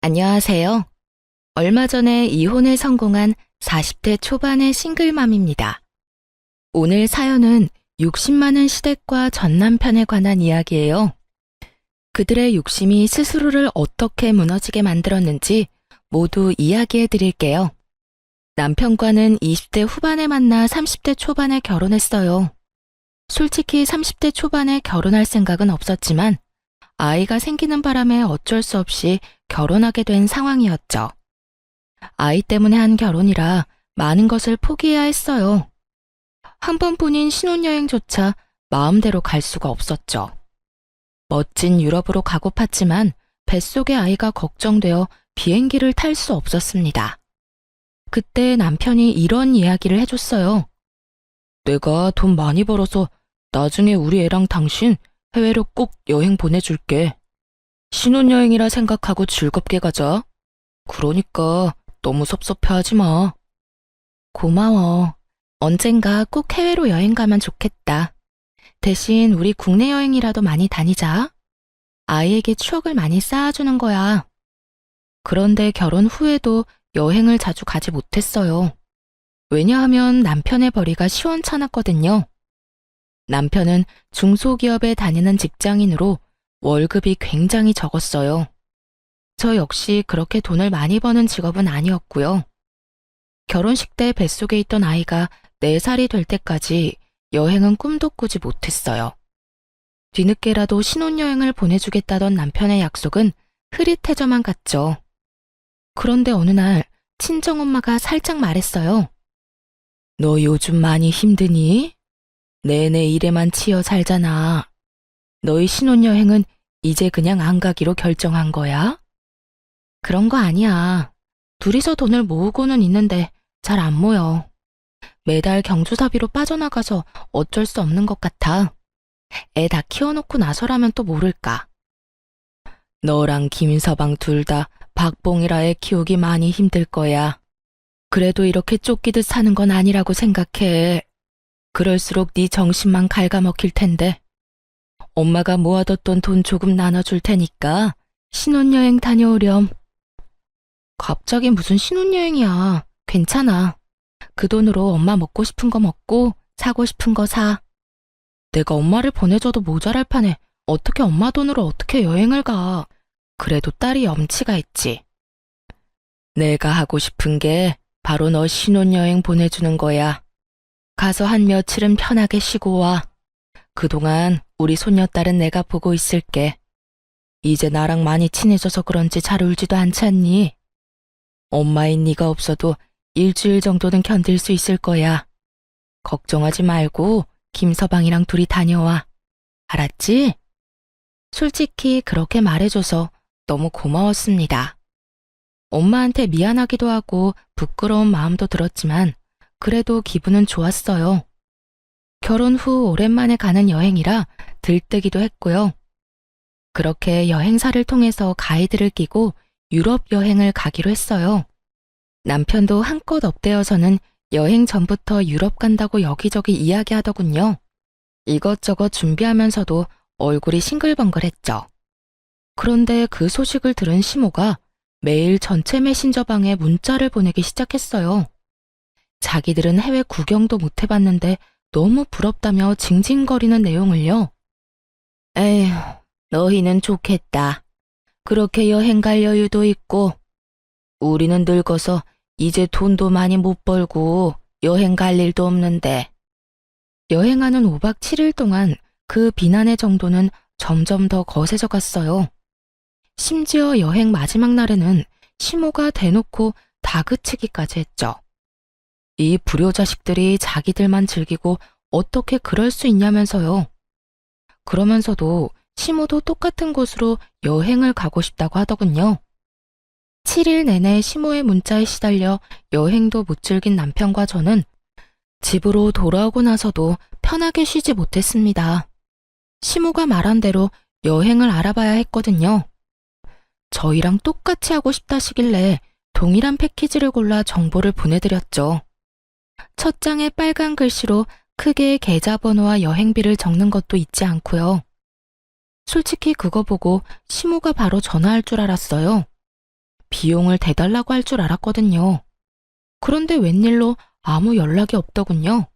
안녕하세요. 얼마 전에 이혼에 성공한 40대 초반의 싱글맘입니다. 오늘 사연은 60 많은 시댁과 전 남편에 관한 이야기예요. 그들의 욕심이 스스로를 어떻게 무너지게 만들었는지 모두 이야기해 드릴게요. 남편과는 20대 후반에 만나 30대 초반에 결혼했어요. 솔직히 30대 초반에 결혼할 생각은 없었지만 아이가 생기는 바람에 어쩔 수 없이 결혼하게 된 상황이었죠. 아이 때문에 한 결혼이라 많은 것을 포기해야 했어요. 한 번뿐인 신혼여행조차 마음대로 갈 수가 없었죠. 멋진 유럽으로 가고팠지만 뱃속의 아이가 걱정되어 비행기를 탈 수 없었습니다. 그때 남편이 이런 이야기를 해줬어요. 내가 돈 많이 벌어서 나중에 우리 애랑 당신 해외로 꼭 여행 보내줄게. 신혼여행이라 생각하고 즐겁게 가자. 그러니까 너무 섭섭해하지 마. 고마워. 언젠가 꼭 해외로 여행 가면 좋겠다. 대신 우리 국내 여행이라도 많이 다니자. 아이에게 추억을 많이 쌓아주는 거야. 그런데 결혼 후에도 여행을 자주 가지 못했어요. 왜냐하면 남편의 벌이가 시원찮았거든요. 남편은 중소기업에 다니는 직장인으로 월급이 굉장히 적었어요. 저 역시 그렇게 돈을 많이 버는 직업은 아니었고요. 결혼식 때 뱃속에 있던 아이가 4살이 될 때까지 여행은 꿈도 꾸지 못했어요. 뒤늦게라도 신혼여행을 보내주겠다던 남편의 약속은 흐릿해져만 갔죠. 그런데 어느 날 친정엄마가 살짝 말했어요. 너 요즘 많이 힘드니? 내내 일에만 치여 살잖아. 너희 신혼여행은 이제 그냥 안 가기로 결정한 거야? 그런 거 아니야. 둘이서 돈을 모으고는 있는데 잘 안 모여. 매달 경조사비로 빠져나가서 어쩔 수 없는 것 같아. 애 다 키워놓고 나서라면 또 모를까. 너랑 김서방 둘 다 박봉이라 애 키우기 많이 힘들 거야. 그래도 이렇게 쫓기듯 사는 건 아니라고 생각해. 그럴수록 네 정신만 갉아먹힐 텐데. 엄마가 모아뒀던 돈 조금 나눠줄 테니까 신혼여행 다녀오렴. 갑자기 무슨 신혼여행이야. 괜찮아. 그 돈으로 엄마 먹고 싶은 거 먹고 사고 싶은 거 사. 내가 엄마를 보내줘도 모자랄 판에 어떻게 엄마 돈으로 어떻게 여행을 가. 그래도 딸이 염치가 있지. 내가 하고 싶은 게 바로 너 신혼여행 보내주는 거야. 가서 한 며칠은 편하게 쉬고 와. 그동안 우리 손녀딸은 내가 보고 있을게. 이제 나랑 많이 친해져서 그런지 잘 울지도 않지 않니? 엄마인 네가 없어도 일주일 정도는 견딜 수 있을 거야. 걱정하지 말고 김서방이랑 둘이 다녀와. 알았지? 솔직히 그렇게 말해줘서 너무 고마웠습니다. 엄마한테 미안하기도 하고 부끄러운 마음도 들었지만 그래도 기분은 좋았어요. 결혼 후 오랜만에 가는 여행이라 들뜨기도 했고요. 그렇게 여행사를 통해서 가이드를 끼고 유럽 여행을 가기로 했어요. 남편도 한껏 업되어서는 여행 전부터 유럽 간다고 여기저기 이야기하더군요. 이것저것 준비하면서도 얼굴이 싱글벙글했죠. 그런데 그 소식을 들은 시모가 매일 전체 메신저방에 문자를 보내기 시작했어요. 자기들은 해외 구경도 못 해봤는데 너무 부럽다며 징징거리는 내용을요. 에휴, 너희는 좋겠다. 그렇게 여행 갈 여유도 있고. 우리는 늙어서 이제 돈도 많이 못 벌고 여행 갈 일도 없는데. 여행하는 5박 7일 동안 그 비난의 정도는 점점 더 거세져 갔어요. 심지어 여행 마지막 날에는 시모가 대놓고 다그치기까지 했죠. 이 불효자식들이 자기들만 즐기고 어떻게 그럴 수 있냐면서요. 그러면서도 시모도 똑같은 곳으로 여행을 가고 싶다고 하더군요. 7일 내내 시모의 문자에 시달려 여행도 못 즐긴 남편과 저는 집으로 돌아오고 나서도 편하게 쉬지 못했습니다. 시모가 말한 대로 여행을 알아봐야 했거든요. 저희랑 똑같이 하고 싶다시길래 동일한 패키지를 골라 정보를 보내드렸죠. 첫 장에 빨간 글씨로 크게 계좌번호와 여행비를 적는 것도 잊지 않고요. 솔직히 그거 보고 시모가 바로 전화할 줄 알았어요. 비용을 대달라고 할 줄 알았거든요. 그런데 웬일로 아무 연락이 없더군요.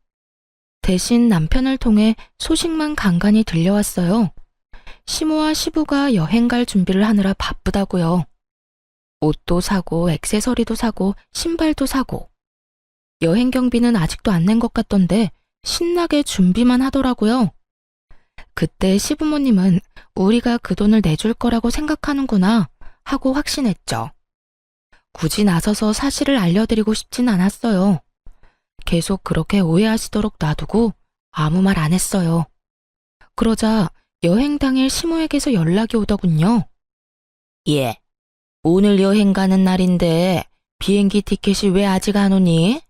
대신 남편을 통해 소식만 간간히 들려왔어요. 시모와 시부가 여행 갈 준비를 하느라 바쁘다고요. 옷도 사고, 액세서리도 사고, 신발도 사고. 여행 경비는 아직도 안 낸 것 같던데 신나게 준비만 하더라고요. 그때 시부모님은 우리가 그 돈을 내줄 거라고 생각하는구나 하고 확신했죠. 굳이 나서서 사실을 알려드리고 싶진 않았어요. 계속 그렇게 오해하시도록 놔두고 아무 말 안 했어요. 그러자 여행 당일 시모에게서 연락이 오더군요. 예, 오늘 여행 가는 날인데 비행기 티켓이 왜 아직 안 오니?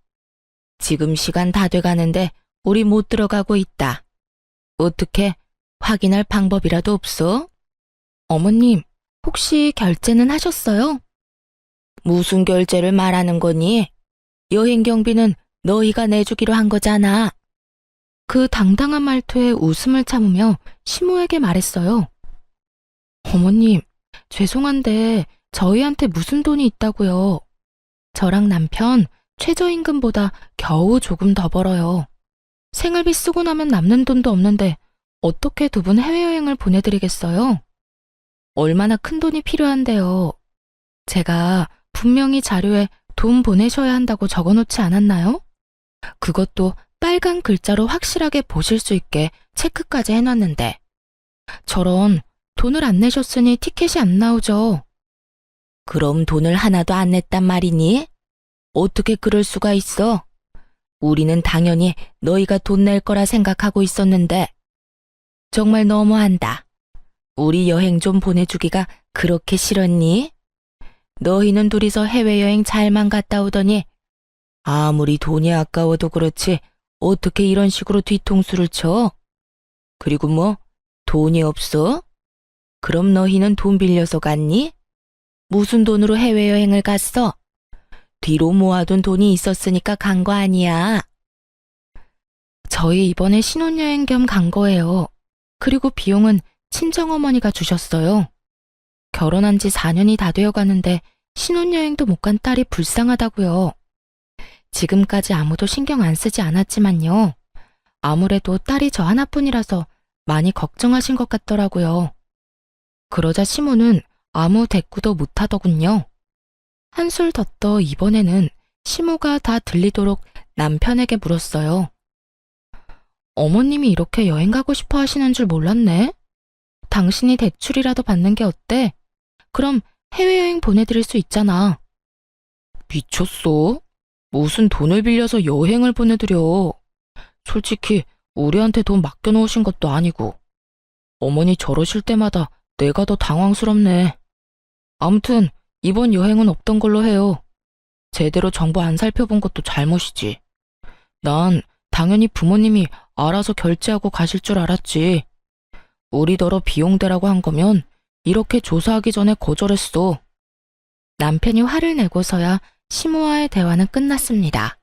지금 시간 다 돼가는데 우리 못 들어가고 있다. 어떻게 확인할 방법이라도 없어? 어머님, 혹시 결제는 하셨어요? 무슨 결제를 말하는 거니? 여행 경비는 너희가 내주기로 한 거잖아. 그 당당한 말투에 웃음을 참으며 시모에게 말했어요. 어머님, 죄송한데 저희한테 무슨 돈이 있다고요. 저랑 남편 최저임금보다 겨우 조금 더 벌어요. 생활비 쓰고 나면 남는 돈도 없는데 어떻게 두 분 해외여행을 보내드리겠어요? 얼마나 큰 돈이 필요한데요. 제가 분명히 자료에 돈 보내셔야 한다고 적어놓지 않았나요? 그것도 빨간 글자로 확실하게 보실 수 있게 체크까지 해놨는데. 저런 돈을 안 내셨으니 티켓이 안 나오죠. 그럼 돈을 하나도 안 냈단 말이니? 어떻게 그럴 수가 있어? 우리는 당연히 너희가 돈 낼 거라 생각하고 있었는데. 정말 너무한다. 우리 여행 좀 보내주기가 그렇게 싫었니? 너희는 둘이서 해외여행 잘만 갔다 오더니 아무리 돈이 아까워도 그렇지 어떻게 이런 식으로 뒤통수를 쳐? 그리고 뭐 돈이 없어? 그럼 너희는 돈 빌려서 갔니? 무슨 돈으로 해외여행을 갔어? 뒤로 모아둔 돈이 있었으니까 간 거 아니야. 저희 이번에 신혼여행 겸 간 거예요. 그리고 비용은 친정어머니가 주셨어요. 결혼한 지 4년이 다 되어 가는데 신혼여행도 못 간 딸이 불쌍하다고요. 지금까지 아무도 신경 안 쓰지 않았지만요. 아무래도 딸이 저 하나뿐이라서 많이 걱정하신 것 같더라고요. 그러자 시모는 아무 대꾸도 못 하더군요. 한술 더 떠 이번에는 시모가 다 들리도록 남편에게 물었어요. 어머님이 이렇게 여행 가고 싶어 하시는 줄 몰랐네. 당신이 대출이라도 받는 게 어때? 그럼 해외여행 보내드릴 수 있잖아. 미쳤어? 무슨 돈을 빌려서 여행을 보내드려. 솔직히 우리한테 돈 맡겨놓으신 것도 아니고. 어머니 저러실 때마다 내가 더 당황스럽네. 아무튼 이번 여행은 없던 걸로 해요. 제대로 정보 안 살펴본 것도 잘못이지. 난 당연히 부모님이 알아서 결제하고 가실 줄 알았지. 우리더러 비용대라고 한 거면 이렇게 조사하기 전에 거절했어. 남편이 화를 내고서야 시모와의 대화는 끝났습니다.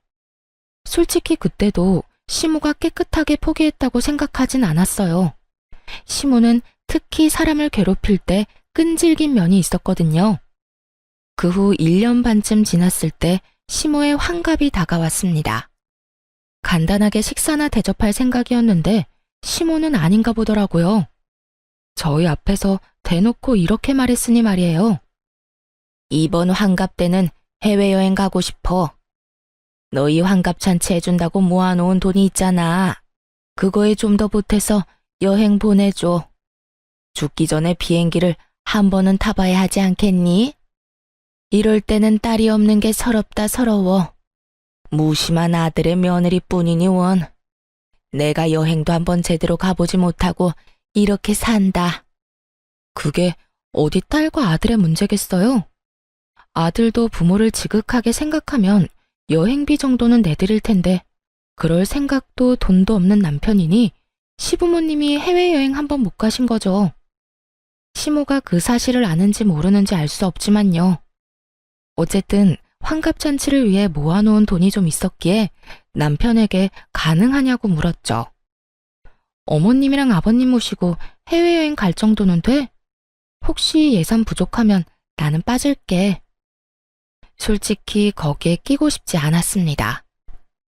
솔직히 그때도 시모가 깨끗하게 포기했다고 생각하진 않았어요. 시모는 특히 사람을 괴롭힐 때 끈질긴 면이 있었거든요. 그 후 1년 반쯤 지났을 때 시모의 환갑이 다가왔습니다. 간단하게 식사나 대접할 생각이었는데 시모는 아닌가 보더라고요. 저희 앞에서 대놓고 이렇게 말했으니 말이에요. 이번 환갑 때는 해외여행 가고 싶어. 너희 환갑잔치 해준다고 모아놓은 돈이 있잖아. 그거에 좀 더 보태서 여행 보내줘. 죽기 전에 비행기를 한 번은 타봐야 하지 않겠니? 이럴 때는 딸이 없는 게 서럽다 서러워. 무심한 아들의 며느리뿐이니 원. 내가 여행도 한번 제대로 가보지 못하고 이렇게 산다. 그게 어디 딸과 아들의 문제겠어요? 아들도 부모를 지극하게 생각하면 여행비 정도는 내드릴 텐데 그럴 생각도 돈도 없는 남편이니 시부모님이 해외여행 한번 못 가신 거죠. 시모가 그 사실을 아는지 모르는지 알 수 없지만요. 어쨌든 환갑잔치를 위해 모아놓은 돈이 좀 있었기에 남편에게 가능하냐고 물었죠. 어머님이랑 아버님 모시고 해외여행 갈 정도는 돼? 혹시 예산 부족하면 나는 빠질게. 솔직히 거기에 끼고 싶지 않았습니다.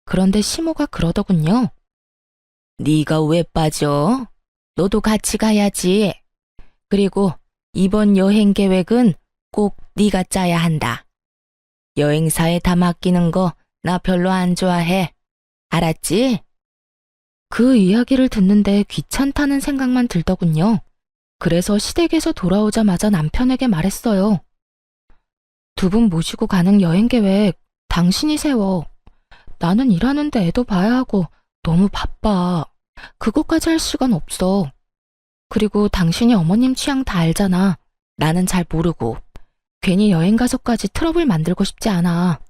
그런데 시모가 그러더군요. 네가 왜 빠져? 너도 같이 가야지. 그리고 이번 여행 계획은 꼭 네가 짜야 한다. 여행사에 다 맡기는 거 나 별로 안 좋아해. 알았지? 그 이야기를 듣는데 귀찮다는 생각만 들더군요. 그래서 시댁에서 돌아오자마자 남편에게 말했어요. 두 분 모시고 가는 여행 계획 당신이 세워. 나는 일하는데 애도 봐야 하고 너무 바빠. 그것까지 할 시간 없어. 그리고 당신이 어머님 취향 다 알잖아. 나는 잘 모르고. 괜히 여행 가서까지 트러블 만들고 싶지 않아.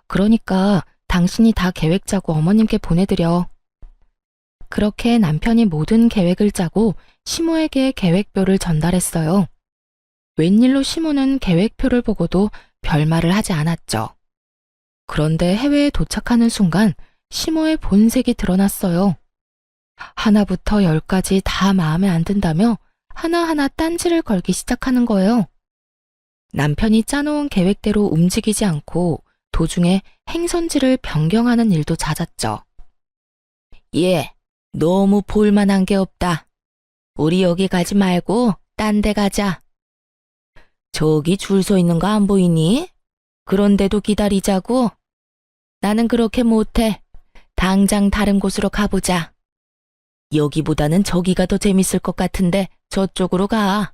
그러니까 당신이 다 계획 짜고 어머님께 보내드려. 그렇게 남편이 모든 계획을 짜고 시모에게 계획표를 전달했어요. 웬일로 시모는 계획표를 보고도 별말을 하지 않았죠. 그런데 해외에 도착하는 순간 시모의 본색이 드러났어요. 하나부터 10까지 다 마음에 안 든다며 하나하나 딴지를 걸기 시작하는 거예요. 남편이 짜놓은 계획대로 움직이지 않고 도중에 행선지를 변경하는 일도 잦았죠. 얘, 너무 볼만한 게 없다. 우리 여기 가지 말고 딴 데 가자. 저기 줄 서 있는 거 안 보이니? 그런데도 기다리자고? 나는 그렇게 못해. 당장 다른 곳으로 가보자. 여기보다는 저기가 더 재밌을 것 같은데 저쪽으로 가.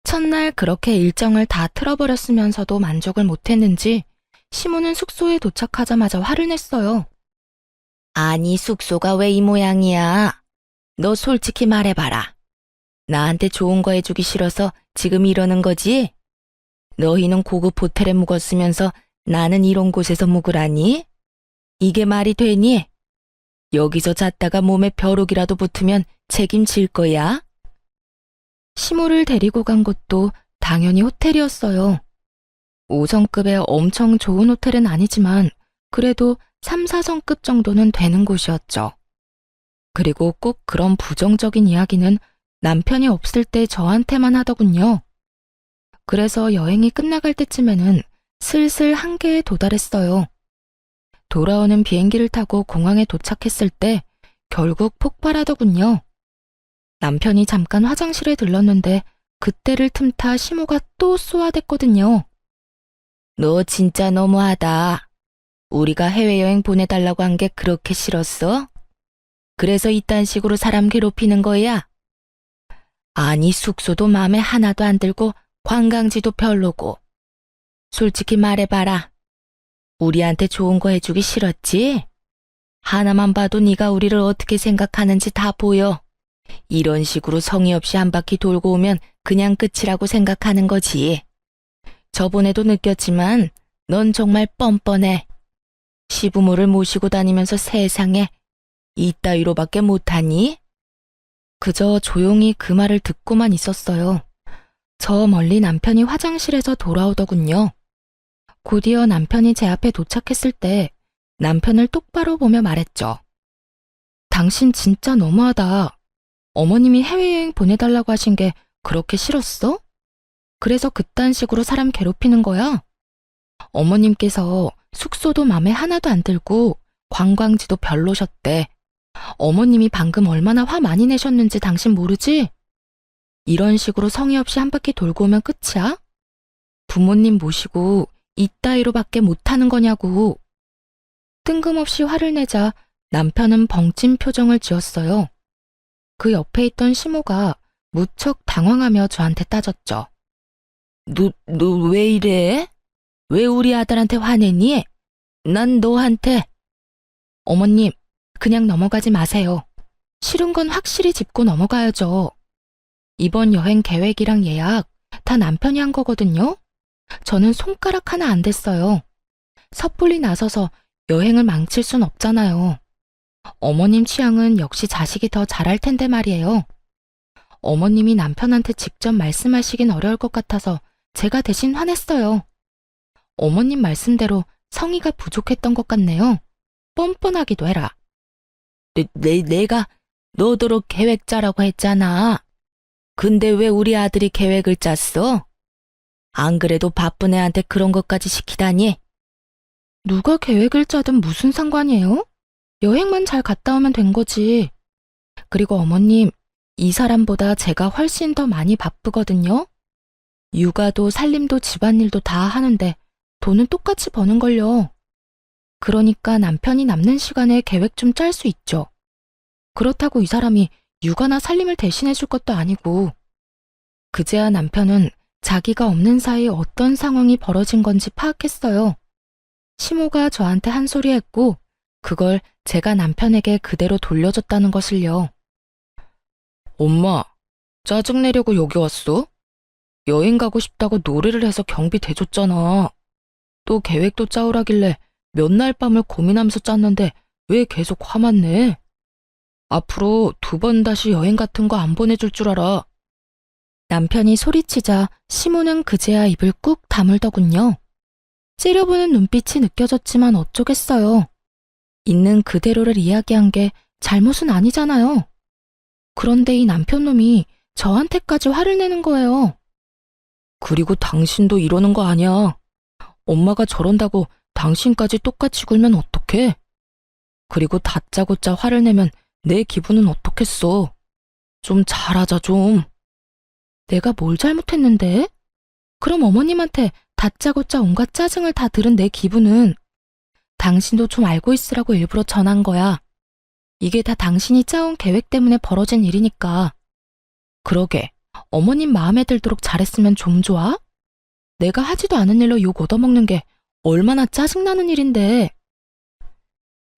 첫날 그렇게 일정을 다 틀어버렸으면서도 만족을 못했는지 시모는 숙소에 도착하자마자 화를 냈어요. 아니, 숙소가 왜 이 모양이야? 너 솔직히 말해봐라. 나한테 좋은 거 해주기 싫어서 지금 이러는 거지? 너희는 고급 호텔에 묵었으면서 나는 이런 곳에서 묵으라니? 이게 말이 되니? 여기서 잤다가 몸에 벼룩이라도 붙으면 책임질 거야? 시모를 데리고 간 곳도 당연히 호텔이었어요. 5성급의 엄청 좋은 호텔은 아니지만 그래도 3, 4성급 정도는 되는 곳이었죠. 그리고 꼭 그런 부정적인 이야기는 남편이 없을 때 저한테만 하더군요. 그래서 여행이 끝나갈 때쯤에는 슬슬 한계에 도달했어요. 돌아오는 비행기를 타고 공항에 도착했을 때 결국 폭발하더군요. 남편이 잠깐 화장실에 들렀는데 그때를 틈타 시모가 또 쏘아댔거든요. 너 진짜 너무하다. 우리가 해외여행 보내달라고 한 게 그렇게 싫었어? 그래서 이딴 식으로 사람 괴롭히는 거야? 아니, 숙소도 마음에 하나도 안 들고 관광지도 별로고. 솔직히 말해봐라. 우리한테 좋은 거 해주기 싫었지? 하나만 봐도 네가 우리를 어떻게 생각하는지 다 보여. 이런 식으로 성의 없이 한 바퀴 돌고 오면 그냥 끝이라고 생각하는 거지. 저번에도 느꼈지만 넌 정말 뻔뻔해. 시부모를 모시고 다니면서 세상에 이따위로밖에 못하니? 그저 조용히 그 말을 듣고만 있었어요. 저 멀리 남편이 화장실에서 돌아오더군요. 곧이어 남편이 제 앞에 도착했을 때 남편을 똑바로 보며 말했죠. 당신 진짜 너무하다. 어머님이 해외여행 보내달라고 하신 게 그렇게 싫었어? 그래서 그딴 식으로 사람 괴롭히는 거야? 어머님께서 숙소도 맘에 하나도 안 들고 관광지도 별로셨대. 어머님이 방금 얼마나 화 많이 내셨는지 당신 모르지? 이런 식으로 성의 없이 한 바퀴 돌고 오면 끝이야? 부모님 모시고 이따위로밖에 못하는 거냐고. 뜬금없이 화를 내자 남편은 벙찐 표정을 지었어요. 그 옆에 있던 시모가 무척 당황하며 저한테 따졌죠. 너 왜 이래? 왜 우리 아들한테 화내니? 난 너한테. 어머님, 그냥 넘어가지 마세요. 싫은 건 확실히 짚고 넘어가야죠. 이번 여행 계획이랑 예약 다 남편이 한 거거든요. 저는 손가락 하나 안 댔어요. 섣불리 나서서 여행을 망칠 순 없잖아요. 어머님 취향은 역시 자식이 더 잘할 텐데 말이에요. 어머님이 남편한테 직접 말씀하시긴 어려울 것 같아서 제가 대신 화냈어요. 어머님 말씀대로 성의가 부족했던 것 같네요. 뻔뻔하기도 해라. 내가 너도록 계획 짜라고 했잖아. 근데 왜 우리 아들이 계획을 짰어? 안 그래도 바쁜 애한테 그런 것까지 시키다니? 누가 계획을 짜든 무슨 상관이에요? 여행만 잘 갔다 오면 된 거지. 그리고 어머님, 이 사람보다 제가 훨씬 더 많이 바쁘거든요. 육아도 살림도 집안일도 다 하는데 돈은 똑같이 버는걸요. 그러니까 남편이 남는 시간에 계획 좀 짤 수 있죠. 그렇다고 이 사람이 육아나 살림을 대신해 줄 것도 아니고. 그제야 남편은 자기가 없는 사이에 어떤 상황이 벌어진 건지 파악했어요. 시모가 저한테 한 소리 했고 그걸 제가 남편에게 그대로 돌려줬다는 것을요. 엄마, 짜증내려고 여기 왔어? 여행 가고 싶다고 노래를 해서 경비 대줬잖아. 또 계획도 짜오라길래 몇 날 밤을 고민하면서 짰는데 왜 계속 화만 내? 앞으로 2번 다시 여행 같은 거 안 보내줄 줄 알아. 남편이 소리치자 시모는 그제야 입을 꾹 다물더군요. 째려보는 눈빛이 느껴졌지만 어쩌겠어요. 있는 그대로를 이야기한 게 잘못은 아니잖아요. 그런데 이 남편놈이 저한테까지 화를 내는 거예요. 그리고 당신도 이러는 거 아니야. 엄마가 저런다고 당신까지 똑같이 굴면 어떡해? 그리고 다짜고짜 화를 내면 내 기분은 어떻겠어? 좀 잘하자 좀. 내가 뭘 잘못했는데? 그럼 어머님한테 다짜고짜 온갖 짜증을 다 들은 내 기분은 당신도 좀 알고 있으라고 일부러 전한 거야. 이게 다 당신이 짜온 계획 때문에 벌어진 일이니까. 그러게, 어머님 마음에 들도록 잘했으면 좀 좋아? 내가 하지도 않은 일로 욕 얻어먹는 게 얼마나 짜증나는 일인데.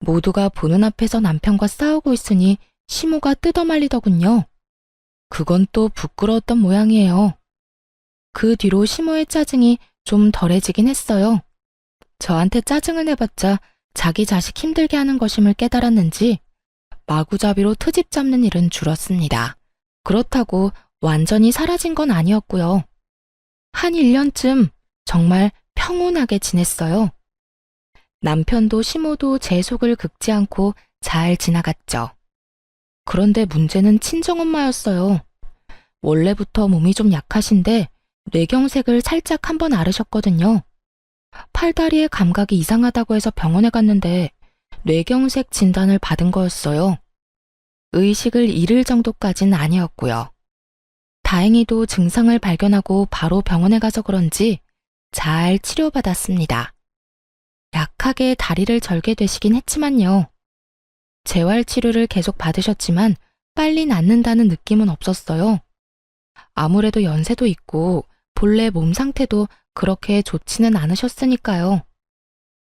모두가 보는 앞에서 남편과 싸우고 있으니 시모가 뜯어말리더군요. 그건 또 부끄러웠던 모양이에요. 그 뒤로 시모의 짜증이 좀 덜해지긴 했어요. 저한테 짜증을 내봤자 자기 자식 힘들게 하는 것임을 깨달았는지 마구잡이로 트집 잡는 일은 줄었습니다. 그렇다고 완전히 사라진 건 아니었고요. 한 1년쯤 정말 평온하게 지냈어요. 남편도 시모도 제 속을 긁지 않고 잘 지나갔죠. 그런데 문제는 친정엄마였어요. 원래부터 몸이 좀 약하신데 뇌경색을 살짝 한번 앓으셨거든요. 팔다리의 감각이 이상하다고 해서 병원에 갔는데 뇌경색 진단을 받은 거였어요. 의식을 잃을 정도까진 아니었고요. 다행히도 증상을 발견하고 바로 병원에 가서 그런지 잘 치료받았습니다. 약하게 다리를 절게 되시긴 했지만요. 재활치료를 계속 받으셨지만 빨리 낫는다는 느낌은 없었어요. 아무래도 연세도 있고 본래 몸 상태도 그렇게 좋지는 않으셨으니까요.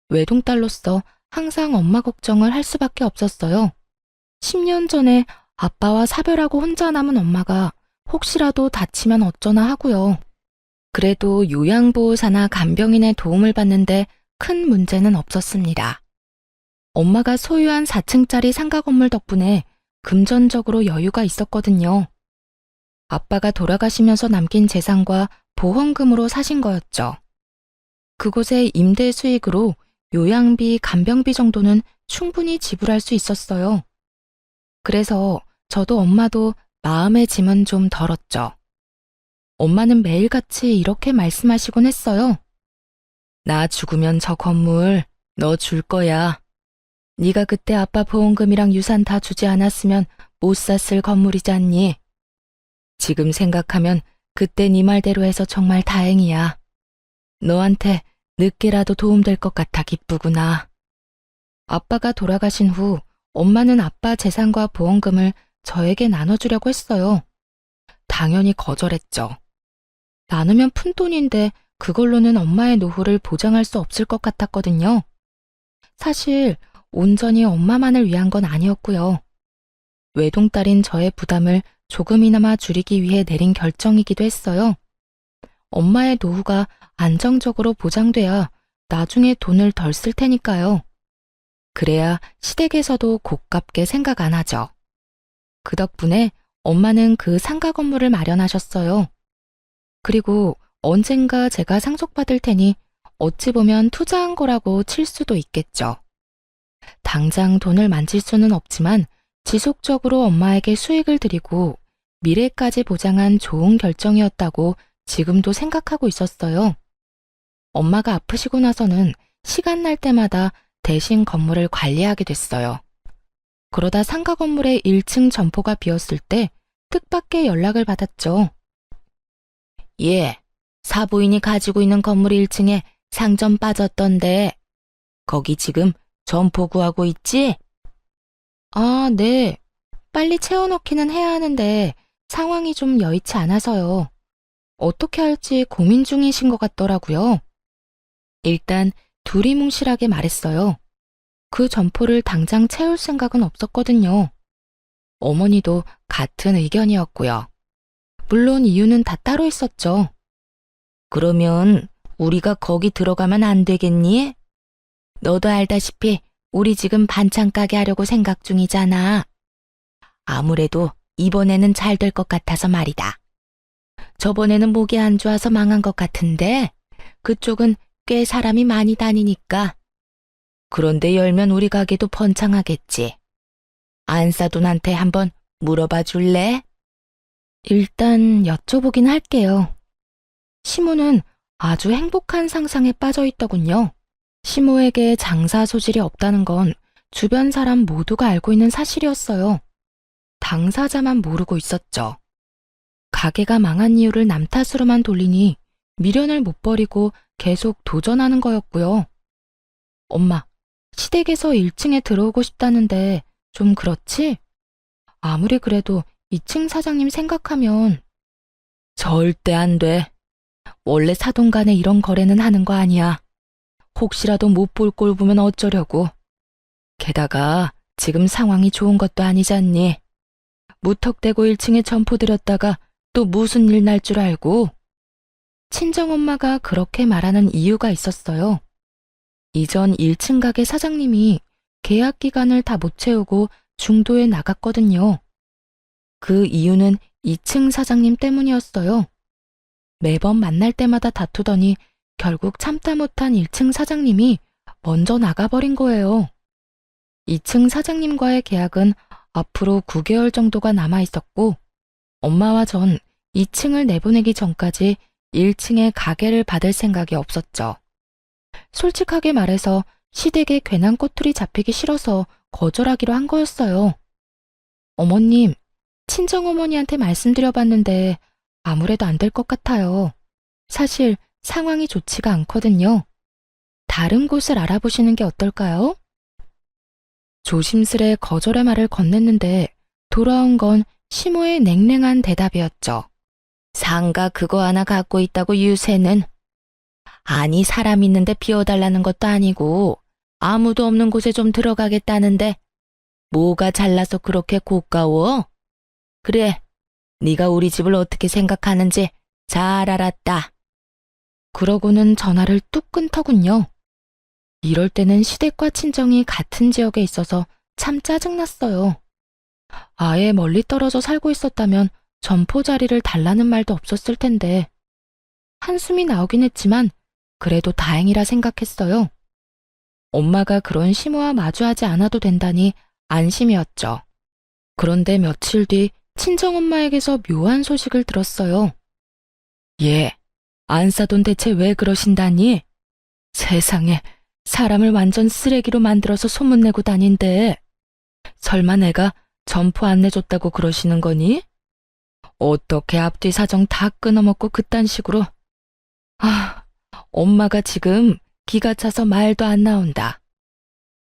외동딸로서 항상 엄마 걱정을 할 수밖에 없었어요. 10년 전에 아빠와 사별하고 혼자 남은 엄마가 혹시라도 다치면 어쩌나 하고요. 그래도 요양보호사나 간병인의 도움을 받는데 큰 문제는 없었습니다. 엄마가 소유한 4층짜리 상가 건물 덕분에 금전적으로 여유가 있었거든요. 아빠가 돌아가시면서 남긴 재산과 보험금으로 사신 거였죠. 그곳의 임대 수익으로 요양비, 간병비 정도는 충분히 지불할 수 있었어요. 그래서 저도 엄마도 마음의 짐은 좀 덜었죠. 엄마는 매일같이 이렇게 말씀하시곤 했어요. 나 죽으면 저 건물 너 줄 거야. 네가 그때 아빠 보험금이랑 유산 다 주지 않았으면 못 샀을 건물이잖니. 지금 생각하면 그때 네 말대로 해서 정말 다행이야. 너한테 늦게라도 도움될 것 같아 기쁘구나. 아빠가 돌아가신 후 엄마는 아빠 재산과 보험금을 저에게 나눠주려고 했어요. 당연히 거절했죠. 나누면 푼돈인데 그걸로는 엄마의 노후를 보장할 수 없을 것 같았거든요. 사실 온전히 엄마만을 위한 건 아니었고요. 외동딸인 저의 부담을 조금이나마 줄이기 위해 내린 결정이기도 했어요. 엄마의 노후가 안정적으로 보장돼야 나중에 돈을 덜 쓸 테니까요. 그래야 시댁에서도 고깝게 생각 안 하죠. 그 덕분에 엄마는 그 상가 건물을 마련하셨어요. 그리고 언젠가 제가 상속받을 테니 어찌 보면 투자한 거라고 칠 수도 있겠죠. 당장 돈을 만질 수는 없지만 지속적으로 엄마에게 수익을 드리고 미래까지 보장한 좋은 결정이었다고 지금도 생각하고 있었어요. 엄마가 아프시고 나서는 시간 날 때마다 대신 건물을 관리하게 됐어요. 그러다 상가 건물의 1층 점포가 비었을 때 뜻밖의 연락을 받았죠. 예, 사부인이 가지고 있는 건물 1층에 상점 빠졌던데 거기 지금 점포 구하고 있지? 아, 네. 빨리 채워넣기는 해야 하는데 상황이 좀 여의치 않아서요. 어떻게 할지 고민 중이신 것 같더라고요. 일단 두리뭉실하게 말했어요. 그 점포를 당장 채울 생각은 없었거든요. 어머니도 같은 의견이었고요. 물론 이유는 다 따로 있었죠. 그러면 우리가 거기 들어가면 안 되겠니? 너도 알다시피 우리 지금 반찬 가게 하려고 생각 중이잖아. 아무래도 이번에는 잘 될 것 같아서 말이다. 저번에는 목이 안 좋아서 망한 것 같은데 그쪽은 꽤 사람이 많이 다니니까. 그런데 열면 우리 가게도 번창하겠지. 안사돈한테 한번 물어봐 줄래? 일단 여쭤보긴 할게요. 시모는 아주 행복한 상상에 빠져 있더군요. 시모에게 장사 소질이 없다는 건 주변 사람 모두가 알고 있는 사실이었어요. 당사자만 모르고 있었죠. 가게가 망한 이유를 남 탓으로만 돌리니 미련을 못 버리고 계속 도전하는 거였고요. 엄마, 시댁에서 1층에 들어오고 싶다는데 좀 그렇지? 아무리 그래도 2층 사장님 생각하면 절대 안 돼. 원래 사돈 간에 이런 거래는 하는 거 아니야. 혹시라도 못 볼 꼴 보면 어쩌려고. 게다가 지금 상황이 좋은 것도 아니잖니. 무턱대고 1층에 점포 들였다가 또 무슨 일 날 줄 알고. 친정엄마가 그렇게 말하는 이유가 있었어요. 이전 1층 가게 사장님이 계약 기간을 다 못 채우고 중도에 나갔거든요. 그 이유는 2층 사장님 때문이었어요. 매번 만날 때마다 다투더니 결국 참다 못한 1층 사장님이 먼저 나가버린 거예요. 2층 사장님과의 계약은 앞으로 9개월 정도가 남아 있었고 엄마와 전 2층을 내보내기 전까지 1층에 가게를 받을 생각이 없었죠. 솔직하게 말해서 시댁에 괜한 꼬투리 잡히기 싫어서 거절하기로 한 거였어요. 어머님, 친정어머니한테 말씀드려봤는데 아무래도 안 될 것 같아요. 사실 상황이 좋지가 않거든요. 다른 곳을 알아보시는 게 어떨까요? 조심스레 거절의 말을 건넸는데 돌아온 건 시모의 냉랭한 대답이었죠. 상가 그거 하나 갖고 있다고 유세는? 아니 사람 있는데 비워달라는 것도 아니고 아무도 없는 곳에 좀 들어가겠다는데 뭐가 잘나서 그렇게 고가워? 그래, 네가 우리 집을 어떻게 생각하는지 잘 알았다. 그러고는 전화를 뚝 끊더군요. 이럴 때는 시댁과 친정이 같은 지역에 있어서 참 짜증났어요. 아예 멀리 떨어져 살고 있었다면 점포 자리를 달라는 말도 없었을 텐데. 한숨이 나오긴 했지만 그래도 다행이라 생각했어요. 엄마가 그런 시모와 마주하지 않아도 된다니 안심이었죠. 그런데 며칠 뒤 친정엄마에게서 묘한 소식을 들었어요. 예, 안사돈 대체 왜 그러신다니? 세상에, 사람을 완전 쓰레기로 만들어서 소문내고 다닌대. 설마 내가 점포 안 내줬다고 그러시는 거니? 어떻게 앞뒤 사정 다 끊어먹고 그딴 식으로. 아, 엄마가 지금 기가 차서 말도 안 나온다.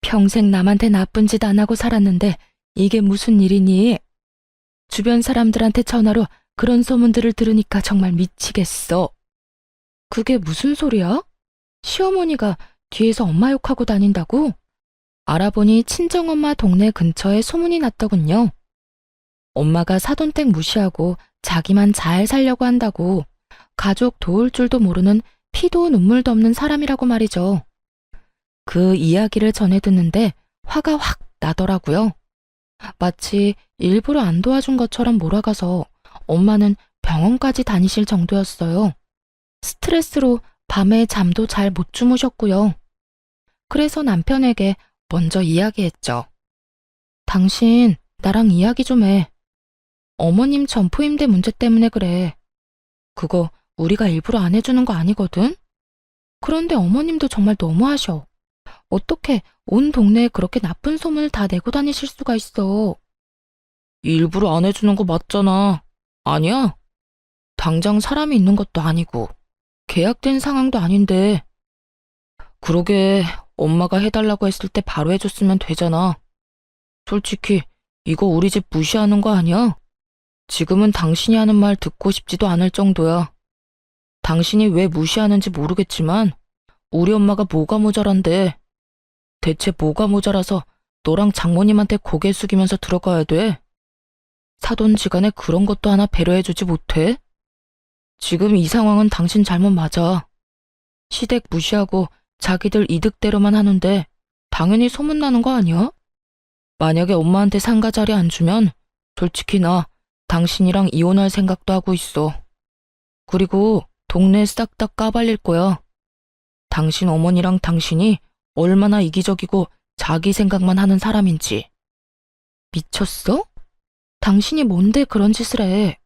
평생 남한테 나쁜 짓 안 하고 살았는데 이게 무슨 일이니? 주변 사람들한테 전화로 그런 소문들을 들으니까 정말 미치겠어. 그게 무슨 소리야? 시어머니가 뒤에서 엄마 욕하고 다닌다고? 알아보니 친정엄마 동네 근처에 소문이 났더군요. 엄마가 사돈댁 무시하고 자기만 잘 살려고 한다고 가족 도울 줄도 모르는 피도 눈물도 없는 사람이라고 말이죠. 그 이야기를 전해 듣는데 화가 확 나더라고요. 마치 일부러 안 도와준 것처럼 몰아가서 엄마는 병원까지 다니실 정도였어요. 스트레스로 밤에 잠도 잘 못 주무셨고요. 그래서 남편에게 먼저 이야기했죠. 당신 나랑 이야기 좀 해. 어머님 점포임대 문제 때문에 그래. 그거 우리가 일부러 안 해주는 거 아니거든? 그런데 어머님도 정말 너무하셔. 어떻게 온 동네에 그렇게 나쁜 소문을 다 내고 다니실 수가 있어. 일부러 안 해주는 거 맞잖아. 아니야? 당장 사람이 있는 것도 아니고 계약된 상황도 아닌데. 그러게 엄마가 해달라고 했을 때 바로 해줬으면 되잖아. 솔직히 이거 우리 집 무시하는 거 아니야? 지금은 당신이 하는 말 듣고 싶지도 않을 정도야. 당신이 왜 무시하는지 모르겠지만 우리 엄마가 뭐가 모자란데. 대체 뭐가 모자라서 너랑 장모님한테 고개 숙이면서 들어가야 돼? 사돈지간에 그런 것도 하나 배려해주지 못해? 지금 이 상황은 당신 잘못 맞아. 시댁 무시하고 자기들 이득대로만 하는데 당연히 소문나는 거 아니야? 만약에 엄마한테 상가 자리 안 주면 솔직히 나 당신이랑 이혼할 생각도 하고 있어. 그리고 동네 싹 다 까발릴 거야. 당신 어머니랑 당신이 얼마나 이기적이고 자기 생각만 하는 사람인지. 미쳤어? 당신이 뭔데 그런 짓을 해?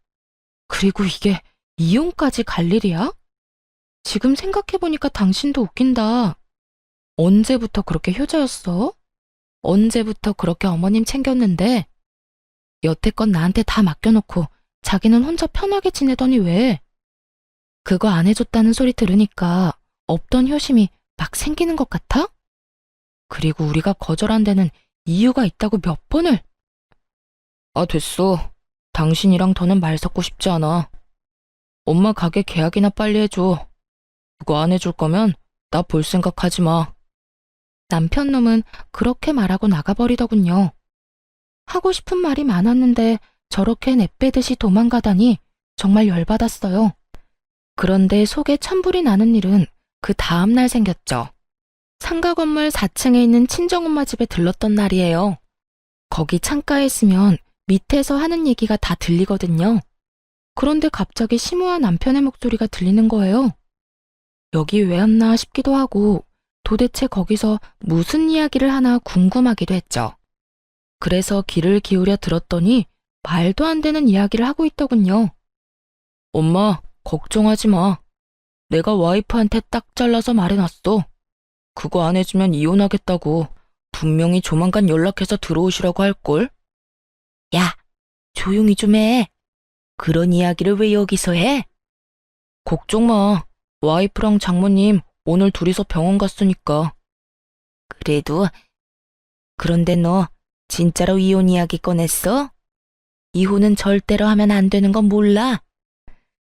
그리고 이게 이혼까지 갈 일이야? 지금 생각해보니까 당신도 웃긴다. 언제부터 그렇게 효자였어? 언제부터 그렇게 어머님 챙겼는데? 여태껏 나한테 다 맡겨놓고 자기는 혼자 편하게 지내더니 왜? 그거 안 해줬다는 소리 들으니까 없던 효심이 막 생기는 것 같아? 그리고 우리가 거절한 데는 이유가 있다고 몇 번을. 아, 됐어. 당신이랑 더는 말 섞고 싶지 않아. 엄마 가게 계약이나 빨리 해줘. 그거 안 해줄 거면 나 볼 생각하지 마. 남편 놈은 그렇게 말하고 나가버리더군요. 하고 싶은 말이 많았는데 저렇게 내빼듯이 도망가다니 정말 열받았어요. 그런데 속에 천불이 나는 일은 그 다음날 생겼죠. 상가 건물 4층에 있는 친정엄마 집에 들렀던 날이에요. 거기 창가에 있으면 밑에서 하는 얘기가 다 들리거든요. 그런데 갑자기 심우와 남편의 목소리가 들리는 거예요. 여기 왜 왔나 싶기도 하고 도대체 거기서 무슨 이야기를 하나 궁금하기도 했죠. 그래서 귀를 기울여 들었더니 말도 안 되는 이야기를 하고 있더군요. 엄마, 걱정하지 마. 내가 와이프한테 딱 잘라서 말해놨어. 그거 안 해주면 이혼하겠다고. 분명히 조만간 연락해서 들어오시라고 할걸? 야, 조용히 좀 해. 그런 이야기를 왜 여기서 해? 걱정 마. 와이프랑 장모님 오늘 둘이서 병원 갔으니까. 그런데 너 진짜로 이혼 이야기 꺼냈어? 이혼은 절대로 하면 안 되는 건 몰라?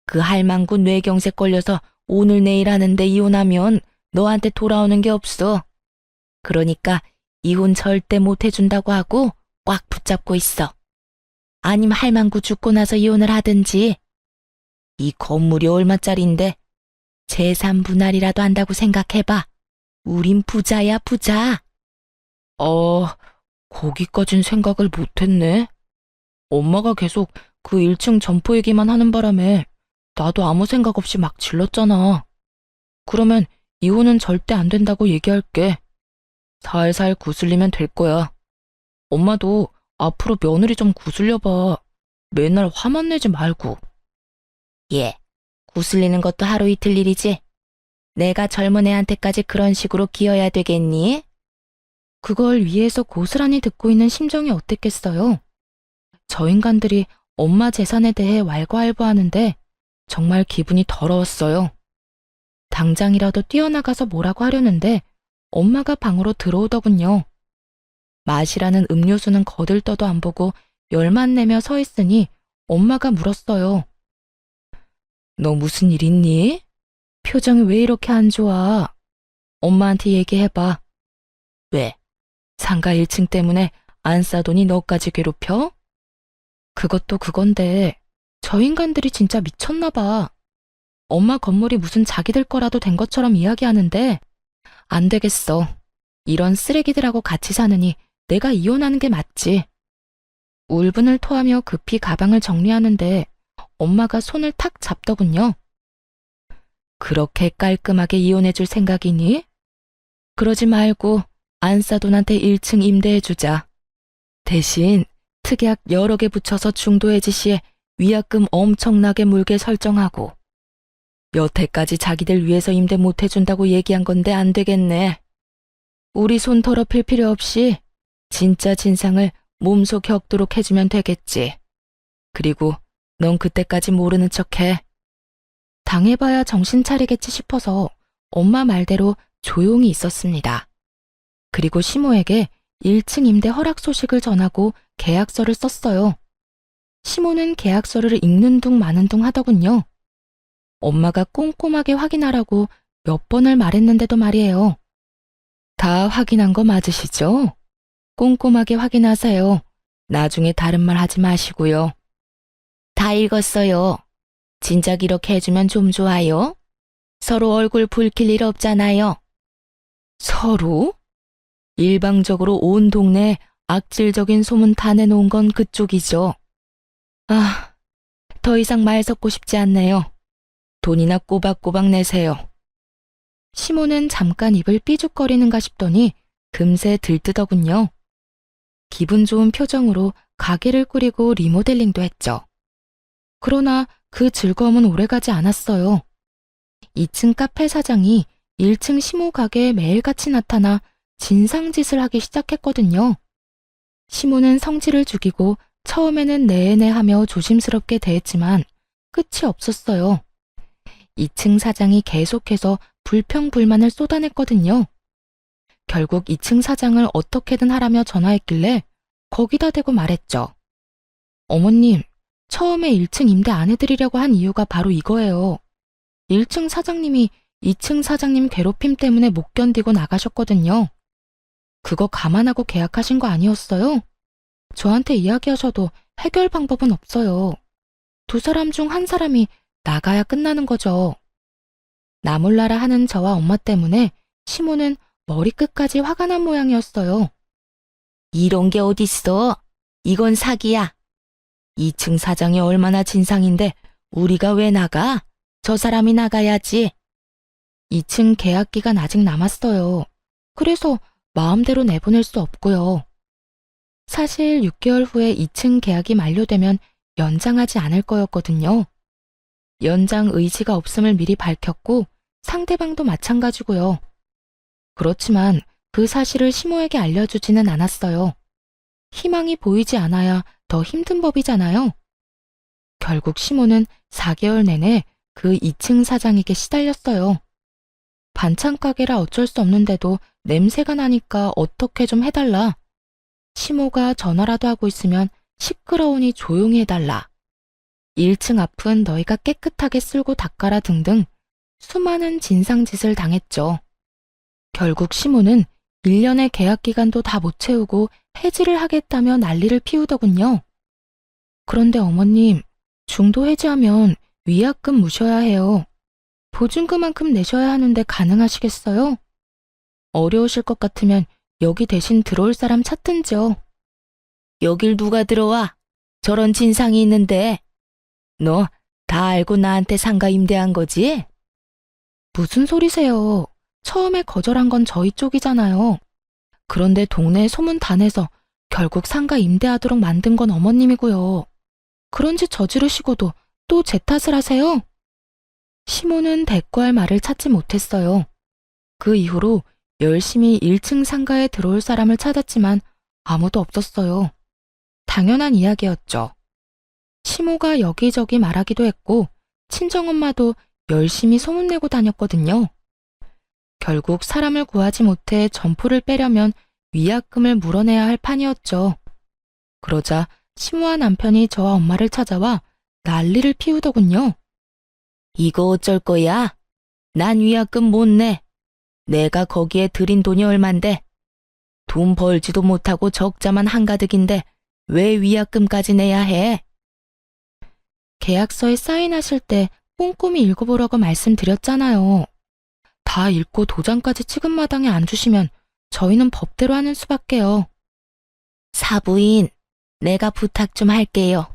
그 할망구 뇌경색 걸려서 오늘 내일 하는데 이혼하면 너한테 돌아오는 게 없어. 그러니까 이혼 절대 못 해준다고 하고 꽉 붙잡고 있어. 아님 할망구 죽고 나서 이혼을 하든지. 이 건물이 얼마짜린데 재산 분할이라도 한다고 생각해봐. 우린 부자야, 부자. 거기까진 생각을 못했네. 엄마가 계속 그 1층 점포 얘기만 하는 바람에 나도 아무 생각 없이 막 질렀잖아. 그러면 이혼은 절대 안 된다고 얘기할게. 살살 구슬리면 될 거야. 엄마도 앞으로 며느리 좀 구슬려봐. 맨날 화만 내지 말고. 예, 구슬리는 것도 하루 이틀 일이지. 내가 젊은 애한테까지 그런 식으로 기어야 되겠니? 그걸 위에서 고스란히 듣고 있는 심정이 어땠겠어요? 저 인간들이 엄마 재산에 대해 왈가왈부하는데 정말 기분이 더러웠어요. 당장이라도 뛰어나가서 뭐라고 하려는데 엄마가 방으로 들어오더군요. 마시라는 음료수는 거들떠도 안 보고 열만 내며 서 있으니 엄마가 물었어요. 너 무슨 일 있니? 표정이 왜 이렇게 안 좋아? 엄마한테 얘기해봐. 왜? 상가 1층 때문에 안 싸더니 너까지 괴롭혀? 그것도 그건데 저 인간들이 진짜 미쳤나 봐. 엄마 건물이 무슨 자기들 거라도 된 것처럼 이야기하는데 안 되겠어. 이런 쓰레기들하고 같이 사느니 내가 이혼하는 게 맞지. 울분을 토하며 급히 가방을 정리하는데 엄마가 손을 탁 잡더군요. 그렇게 깔끔하게 이혼해줄 생각이니? 그러지 말고 안싸돈한테 1층 임대해주자. 대신 특약 여러 개 붙여서 중도해지 시에 위약금 엄청나게 물게 설정하고 여태까지 자기들 위해서 임대 못 해준다고 얘기한 건데 안 되겠네. 우리 손 더럽힐 필요 없이 진짜 진상을 몸소 겪도록 해주면 되겠지. 그리고 넌 그때까지 모르는 척해. 당해봐야 정신 차리겠지 싶어서 엄마 말대로 조용히 있었습니다. 그리고 시모에게 1층 임대 허락 소식을 전하고 계약서를 썼어요. 시모는 계약서를 읽는 둥 마는 둥 하더군요. 엄마가 꼼꼼하게 확인하라고 몇 번을 말했는데도 말이에요. 다 확인한 거 맞으시죠? 꼼꼼하게 확인하세요. 나중에 다른 말 하지 마시고요. 다 읽었어요. 진작 이렇게 해주면 좀 좋아요. 서로 얼굴 붉힐 일 없잖아요. 서로? 일방적으로 온 동네에 악질적인 소문 다 내놓은 건 그쪽이죠. 아, 더 이상 말 섞고 싶지 않네요. 돈이나 꼬박꼬박 내세요. 시모는 잠깐 입을 삐죽거리는가 싶더니 금세 들뜨더군요. 기분 좋은 표정으로 가게를 꾸리고 리모델링도 했죠. 그러나 그 즐거움은 오래가지 않았어요. 2층 카페 사장이 1층 시모 가게에 매일같이 나타나 진상짓을 하기 시작했거든요. 시모는 성질을 죽이고 처음에는 내내 하며 조심스럽게 대했지만 끝이 없었어요. 2층 사장이 계속해서 불평불만을 쏟아냈거든요. 결국 2층 사장을 어떻게든 하라며 전화했길래 거기다 대고 말했죠. 어머님, 처음에 1층 임대 안 해드리려고 한 이유가 바로 이거예요. 1층 사장님이 2층 사장님 괴롭힘 때문에 못 견디고 나가셨거든요. 그거 감안하고 계약하신 거 아니었어요? 저한테 이야기하셔도 해결 방법은 없어요. 두 사람 중 한 사람이 나가야 끝나는 거죠. 나 몰라라 하는 저와 엄마 때문에 시모는 머리끝까지 화가 난 모양이었어요. 이런 게 어딨어? 이건 사기야. 2층 사장이 얼마나 진상인데 우리가 왜 나가? 저 사람이 나가야지. 2층 계약 기간 아직 남았어요. 그래서 마음대로 내보낼 수 없고요. 사실 6개월 후에 2층 계약이 만료되면 연장하지 않을 거였거든요. 연장 의지가 없음을 미리 밝혔고 상대방도 마찬가지고요. 그렇지만 그 사실을 시모에게 알려주지는 않았어요. 희망이 보이지 않아야 더 힘든 법이잖아요. 결국 시모는 4개월 내내 그 2층 사장에게 시달렸어요. 반찬 가게라 어쩔 수 없는데도 냄새가 나니까 어떻게 좀 해달라. 시모가 전화라도 하고 있으면 시끄러우니 조용히 해달라. 1층 앞은 너희가 깨끗하게 쓸고 닦아라 등등 수많은 진상짓을 당했죠. 결국 시모는 1년의 계약 기간도 다 못 채우고 해지를 하겠다며 난리를 피우더군요. 그런데 어머님, 중도 해지하면 위약금 무셔야 해요. 보증금만큼 내셔야 하는데 가능하시겠어요? 어려우실 것 같으면 여기 대신 들어올 사람 찾든지요. 여길 누가 들어와? 저런 진상이 있는데. 너 다 알고 나한테 상가 임대한 거지? 무슨 소리세요? 처음에 거절한 건 저희 쪽이잖아요. 그런데 동네에 소문 다 내서 결국 상가 임대하도록 만든 건 어머님이고요. 그런 짓 저지르시고도 또 제 탓을 하세요? 시모는 대꾸할 말을 찾지 못했어요. 그 이후로 열심히 1층 상가에 들어올 사람을 찾았지만 아무도 없었어요. 당연한 이야기였죠. 시모가 여기저기 말하기도 했고 친정엄마도 열심히 소문내고 다녔거든요. 결국 사람을 구하지 못해 점포를 빼려면 위약금을 물어내야 할 판이었죠. 그러자 시모와 남편이 저와 엄마를 찾아와 난리를 피우더군요. 이거 어쩔 거야? 난 위약금 못 내. 내가 거기에 들인 돈이 얼만데. 돈 벌지도 못하고 적자만 한가득인데 왜 위약금까지 내야 해? 계약서에 사인하실 때 꼼꼼히 읽어보라고 말씀드렸잖아요. 다 읽고 도장까지 찍은 마당에 안 주시면 저희는 법대로 하는 수밖에요. 사부인, 내가 부탁 좀 할게요.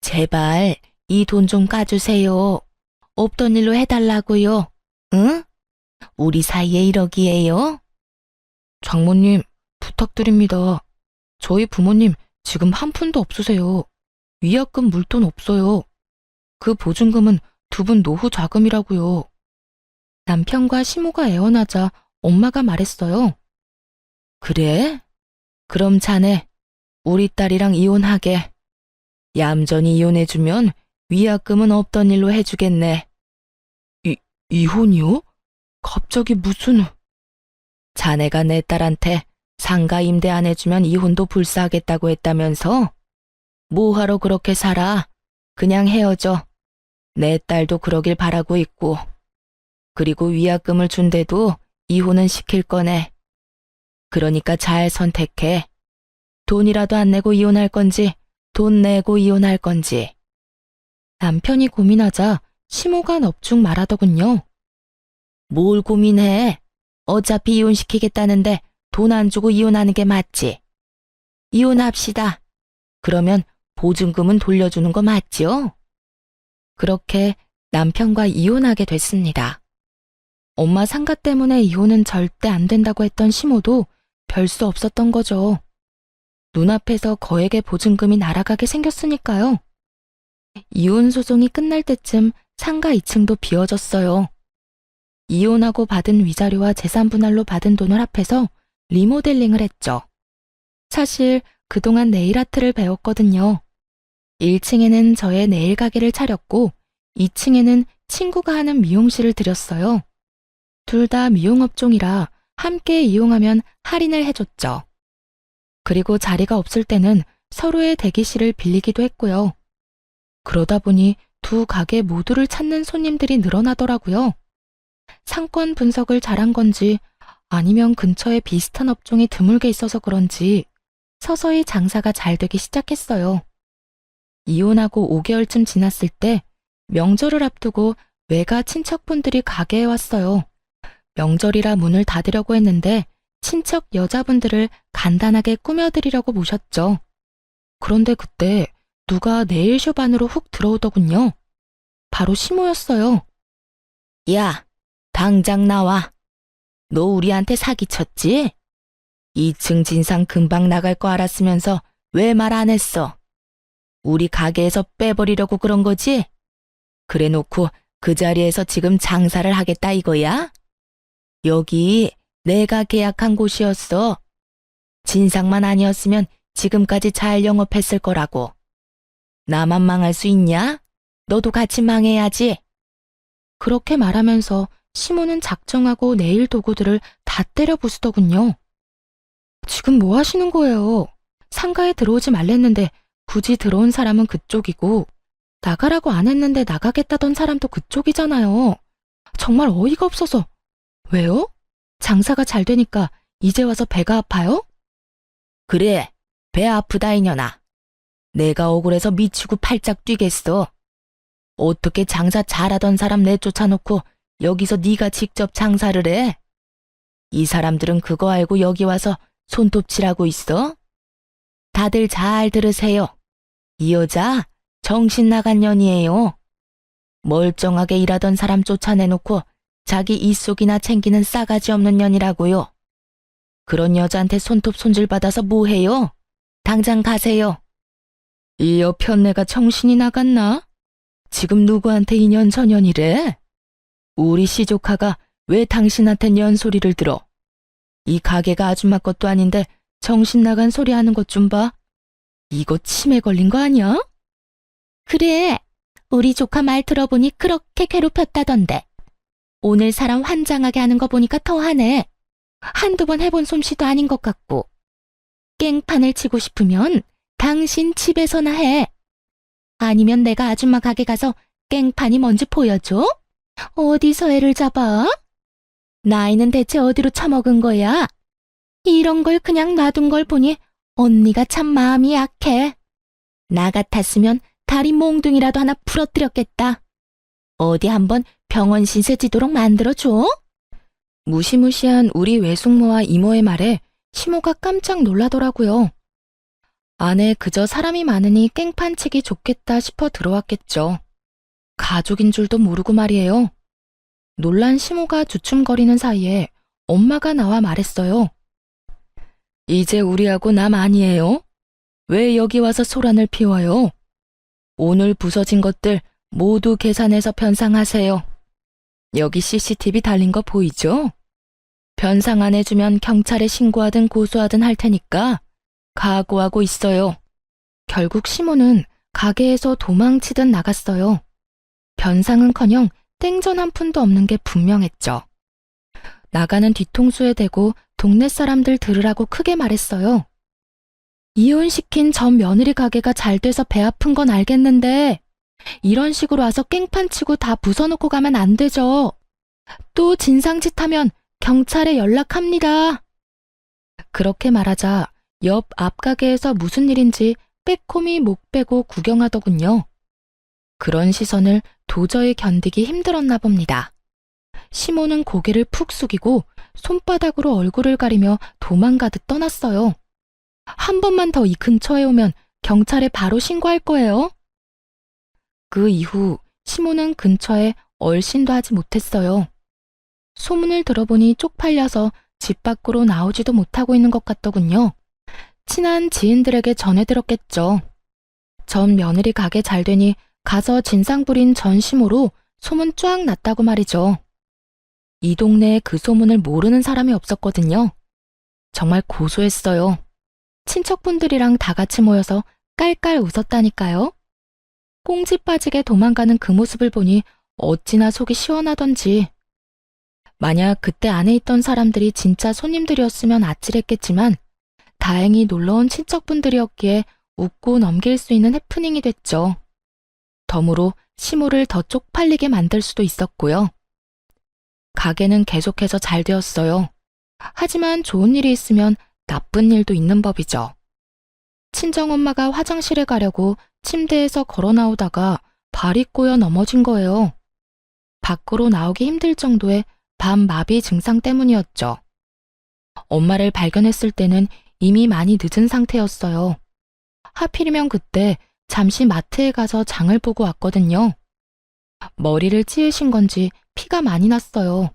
제발 이 돈 좀 까주세요. 없던 일로 해달라고요. 응? 우리 사이에 이러기에요? 장모님, 부탁드립니다. 저희 부모님 지금 한 푼도 없으세요. 위약금 물 돈 없어요. 그 보증금은 두 분 노후 자금이라고요. 남편과 시모가 애원하자 엄마가 말했어요. 그래? 그럼 자네 우리 딸이랑 이혼하게. 얌전히 이혼해주면 위약금은 없던 일로 해주겠네. 이혼이요? 갑자기 무슨... 자네가 내 딸한테 상가 임대 안 해주면 이혼도 불사하겠다고 했다면서? 뭐하러 그렇게 살아? 그냥 헤어져. 내 딸도 그러길 바라고 있고. 그리고 위약금을 준대도 이혼은 시킬 거네. 그러니까 잘 선택해. 돈이라도 안 내고 이혼할 건지, 돈 내고 이혼할 건지. 남편이 고민하자 시모가 넙죽 말하더군요. 뭘 고민해? 어차피 이혼시키겠다는데 돈 안 주고 이혼하는 게 맞지? 이혼합시다. 그러면 보증금은 돌려주는 거 맞지요? 그렇게 남편과 이혼하게 됐습니다. 엄마 상가 때문에 이혼은 절대 안 된다고 했던 시모도 별 수 없었던 거죠. 눈앞에서 거액의 보증금이 날아가게 생겼으니까요. 이혼 소송이 끝날 때쯤 상가 2층도 비워졌어요. 이혼하고 받은 위자료와 재산 분할로 받은 돈을 합해서 리모델링을 했죠. 사실 그동안 네일 아트를 배웠거든요. 1층에는 저의 네일 가게를 차렸고 2층에는 친구가 하는 미용실을 들였어요. 둘 다 미용업종이라 함께 이용하면 할인을 해줬죠. 그리고 자리가 없을 때는 서로의 대기실을 빌리기도 했고요. 그러다 보니 두 가게 모두를 찾는 손님들이 늘어나더라고요. 상권 분석을 잘한 건지 아니면 근처에 비슷한 업종이 드물게 있어서 그런지 서서히 장사가 잘 되기 시작했어요. 이혼하고 5개월쯤 지났을 때 명절을 앞두고 외가 친척분들이 가게에 왔어요. 명절이라 문을 닫으려고 했는데 친척 여자분들을 간단하게 꾸며드리려고 모셨죠. 그런데 그때 누가 네일숍 안으로 훅 들어오더군요. 바로 시모였어요. 야, 당장 나와. 너 우리한테 사기쳤지? 2층 진상 금방 나갈 거 알았으면서 왜 말 안 했어? 우리 가게에서 빼버리려고 그런 거지? 그래 놓고 그 자리에서 지금 장사를 하겠다 이거야? 여기 내가 계약한 곳이었어. 진상만 아니었으면 지금까지 잘 영업했을 거라고. 나만 망할 수 있냐? 너도 같이 망해야지. 그렇게 말하면서 시모는 작정하고 네일 도구들을 다 때려 부수더군요. 지금 뭐 하시는 거예요? 상가에 들어오지 말랬는데 굳이 들어온 사람은 그쪽이고 나가라고 안 했는데 나가겠다던 사람도 그쪽이잖아요. 정말 어이가 없어서. 왜요? 장사가 잘 되니까 이제 와서 배가 아파요? 그래, 배 아프다 이년아. 내가 억울해서 미치고 팔짝 뛰겠어. 어떻게 장사 잘하던 사람 내쫓아놓고 여기서 네가 직접 장사를 해? 이 사람들은 그거 알고 여기 와서 손톱질하고 있어? 다들 잘 들으세요. 이 여자 정신 나간 년이에요. 멀쩡하게 일하던 사람 쫓아내놓고 자기 이속이나 챙기는 싸가지 없는 년이라고요. 그런 여자한테 손톱 손질 받아서 뭐해요? 당장 가세요. 이 여편네가 정신이 나갔나? 지금 누구한테 이년저년이래? 우리 시조카가 왜 당신한텐 연소리를 들어? 이 가게가 아줌마 것도 아닌데 정신 나간 소리 하는 것 좀 봐. 이거 치매 걸린 거 아니야? 그래, 우리 조카 말 들어보니 그렇게 괴롭혔다던데. 오늘 사람 환장하게 하는 거 보니까 더하네. 한두 번 해본 솜씨도 아닌 것 같고. 깽판을 치고 싶으면 당신 집에서나 해. 아니면 내가 아줌마 가게 가서 깽판이 뭔지 보여줘? 어디서 애를 잡아? 나이는 대체 어디로 처먹은 거야? 이런 걸 그냥 놔둔 걸 보니 언니가 참 마음이 약해. 나 같았으면 다리 몽둥이라도 하나 부러뜨렸겠다. 어디 한번 병원 신세 지도록 만들어줘? 무시무시한 우리 외숙모와 이모의 말에 시모가 깜짝 놀라더라고요. 안에 그저 사람이 많으니 깽판 치기 좋겠다 싶어 들어왔겠죠. 가족인 줄도 모르고 말이에요. 놀란 시모가 주춤거리는 사이에 엄마가 나와 말했어요. 이제 우리하고 남 아니에요? 왜 여기 와서 소란을 피워요? 오늘 부서진 것들 모두 계산해서 변상하세요. 여기 CCTV 달린 거 보이죠? 변상 안 해주면 경찰에 신고하든 고소하든 할 테니까 각오하고 있어요. 결국 시몬은 가게에서 도망치듯 나갔어요. 변상은커녕 땡전 한 푼도 없는 게 분명했죠. 나가는 뒤통수에 대고 동네 사람들 들으라고 크게 말했어요. 이혼시킨 전 며느리 가게가 잘 돼서 배 아픈 건 알겠는데 이런 식으로 와서 깽판 치고 다 부숴놓고 가면 안 되죠. 또 진상짓 하면 경찰에 연락합니다. 그렇게 말하자 옆 앞가게에서 무슨 일인지 빼꼼히 목 빼고 구경하더군요. 그런 시선을 도저히 견디기 힘들었나 봅니다. 시몬은 고개를 푹 숙이고 손바닥으로 얼굴을 가리며 도망가듯 떠났어요. 한 번만 더 이 근처에 오면 경찰에 바로 신고할 거예요. 그 이후 시몬은 근처에 얼씬도 하지 못했어요. 소문을 들어보니 쪽팔려서 집 밖으로 나오지도 못하고 있는 것 같더군요. 친한 지인들에게 전해들었겠죠. 전 며느리 가게 잘 되니 가서 진상 부린 전 시모로 소문 쫙 났다고 말이죠. 이 동네에 그 소문을 모르는 사람이 없었거든요. 정말 고소했어요. 친척분들이랑 다 같이 모여서 깔깔 웃었다니까요. 꽁지 빠지게 도망가는 그 모습을 보니 어찌나 속이 시원하던지. 만약 그때 안에 있던 사람들이 진짜 손님들이었으면 아찔했겠지만 다행히 놀러온 친척분들이었기에 웃고 넘길 수 있는 해프닝이 됐죠. 덤으로 시모를 더 쪽팔리게 만들 수도 있었고요. 가게는 계속해서 잘 되었어요. 하지만 좋은 일이 있으면 나쁜 일도 있는 법이죠. 친정엄마가 화장실에 가려고 침대에서 걸어 나오다가 발이 꼬여 넘어진 거예요. 밖으로 나오기 힘들 정도의 밤마비 증상 때문이었죠. 엄마를 발견했을 때는 이미 많이 늦은 상태였어요. 하필이면 그때 잠시 마트에 가서 장을 보고 왔거든요. 머리를 찌으신 건지 피가 많이 났어요.